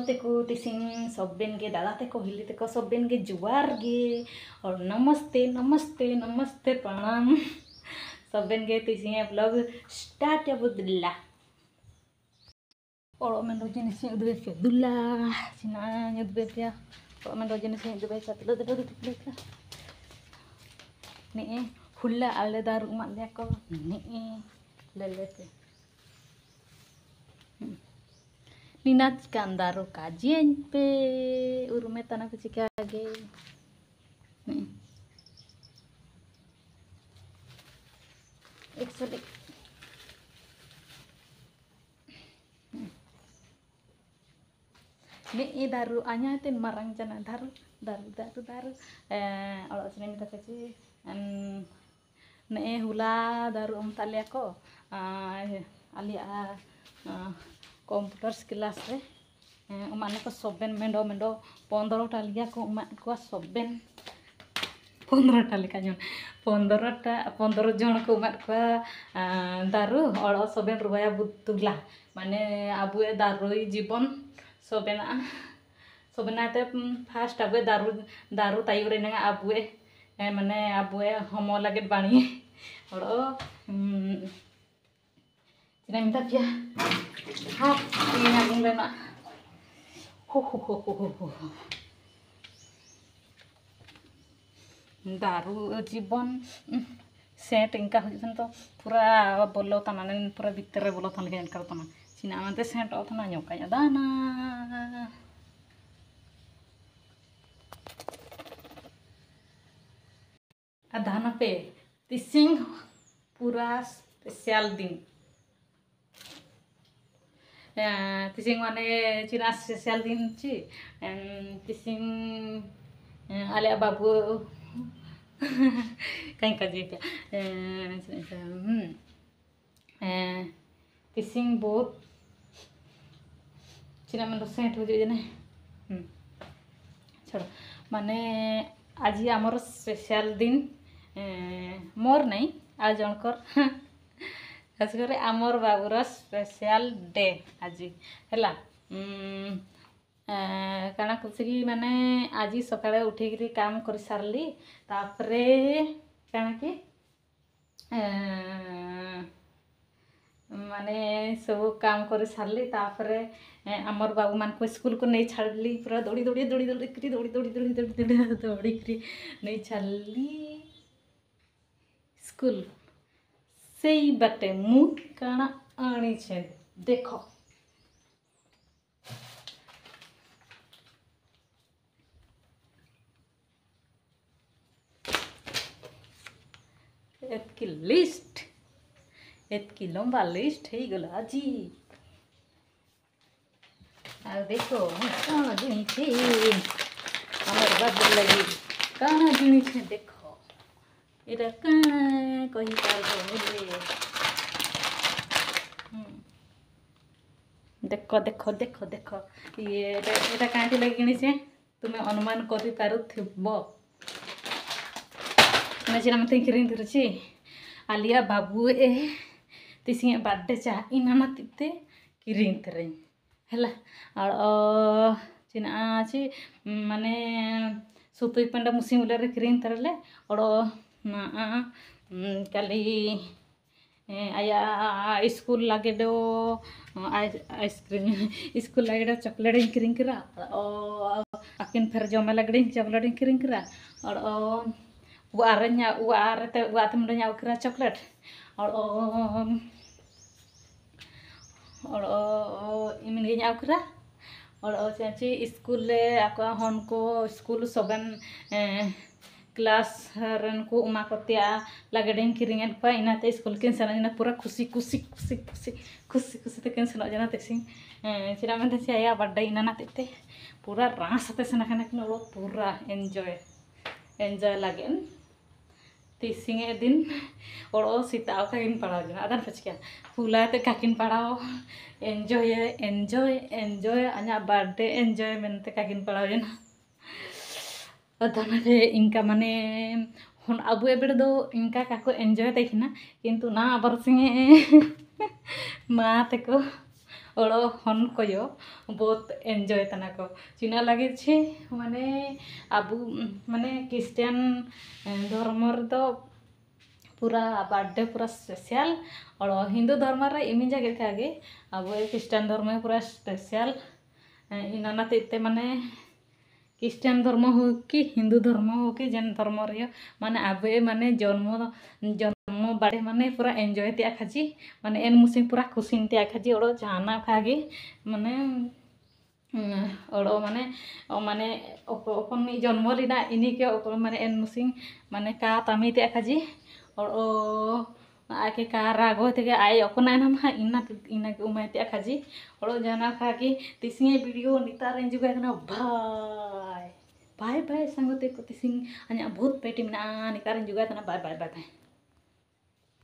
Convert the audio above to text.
तेको तिसिंग सबेन के दादा तेको हिली तेको सबेन के जुआर गे और नमस्ते नमस्ते नमस्ते प्रणाम सबेन के तिसिंग ब्लॉग स्टार्ट बुदुल्ला और मैं रोज निसे उदबे पे दुल्ला सिना उदबे पे और मैं रोज निसे उदबे पे तलो तलो तलो ने हुल्ला आले दार उमा ले को ने ले पे Ninat kandaru kajian pe urume tanah kecikage nih eksolik nih daru anya tin marang jana daru kalau sini minta kecil nih hula daru talia ko alia computer class रे माने को सबेन मेंडो मेंडो 15 टा लिया को मा को सबेन 15 टा लिका जन 15 जन को मा को दारू और सबेन रुबाया बुतुला माने आबुए दारुई जीवन सबेना ते फास्ट आबुए दारू तायु रे नगा आबुए माने आबुए होमो लागे बाणी और चिना मिता पिया हाँ ini naging lena daru जीवन सेट इनका हुजन तो पूरा बोलो तना पूरा भीतर बोलो थान के इनका तना चिना मानते सेट ओथना न्योका दाना अधाना पे तिसिंग पूरा स्पेशल दिन तिसिंग माने चिना स्पेशल दिन ची तिसिंग आले बाबू कहीं का जी पे तिसिंग बहुत चिना मन सेट हो जाए ना छोड़ माने आज आमर स्पेशल दिन मोर नहीं आज जनकर खास कर आमर बाबूर स्पेशल डे आज है काना कुछ माने आज सकाळे उठिक काम कर सारली तापरे काना कि माने सब काम कर सारली तापरे आमर बाबू मान को स्कूल को नहीं छाड़ली पूरा दौड़ी दौड़ी दौड़ी दौड़ी करी दौड़ी दौड़ी दौड़ी दौड़ी दौड़ी दौड़ी करी नहीं छाड़ली स्कूल से बाटे मु काना आनी छे देखो एतकी लिस्ट एतकी लंबा लिस्ट है गला जी आ देखो काना जिनी छे हमर बाबू लगी काना जिनी छे देखो इधर कहीं देखो देखो देखो देखो ये कहीं लगे किणी तुम्हें अनुमान कर मत किरी आलिया बाबू तिसी बर्थडे चाह इना तीते किरी है चिना ची माने सुतुई पेंडा मुसी मुले किरी तरले और कली आया स्कूल लगे दो आइसक्रीम स्कूल लगे दो चॉकलेट किरिंग करा आकिन फिर जमे लगे चॉकलेट किरिंग करा और वाते मुंडे करा चॉकलेट और इमिन करा और चाची स्कूल ले आको हन को स्कूल सबन क्लास रन को उमा कोतिया लगेडिंग किरिंग पा इनाते स्कूल किन सना पूरा खुशी खुशी खुशी खुशी खुशी खुशी ते किन सना जना तेसिंग चिरा में ते आया बर्थडे इना ते पूरा रास ते सना खाना किन पूरा एंजॉय लगे तिसिंग दिन और सीता का किन पढ़ाओ जना अदन फचकिया फूला ते का किन पढ़ाओ एंजॉय एंजॉय एंजॉय अना बर्थडे एंजॉय मेनते का किन पढ़ाओ जना अदन इनका माने हन अब एबे दो इनका काको एंजॉय देखना किंतु ना आबर सिंगे मा तेको ओड़ो हन को यो बहुत एंजॉय तना को चिना लगे छे माने आबू माने क्रिश्चियन धर्म तो पूरा बर्थडे पूरा स्पेशल और हिंदू धर्म रे इमिन जगह के आगे अब क्रिश्चियन धर्म पूरा स्पेशल इना ते माने क्रिश्चियन धर्म हो कि हिंदू धर्म हो कि जेन धर्म रे माने आबे माने जन्म बाड़े माने पूरा एंजॉय ते खाजी माने एन मुसिं पूरा खुशी ते खाजी ओड़ो जाना खागे माने ओड़ो माने माने ओपन जन्म लिना इनी के माने एन मुसिं माने का तामी ते खाजी और आके का रागो ते आय ओकना नाम हा इना के उमाय ते खाजी और जाना खागी तिसिंग वीडियो नितार जुगा ना बाय बाय बाय संगते को तिसिंग अня बहुत पेटी में निकार जुगा ना बाय बाय बाय बाय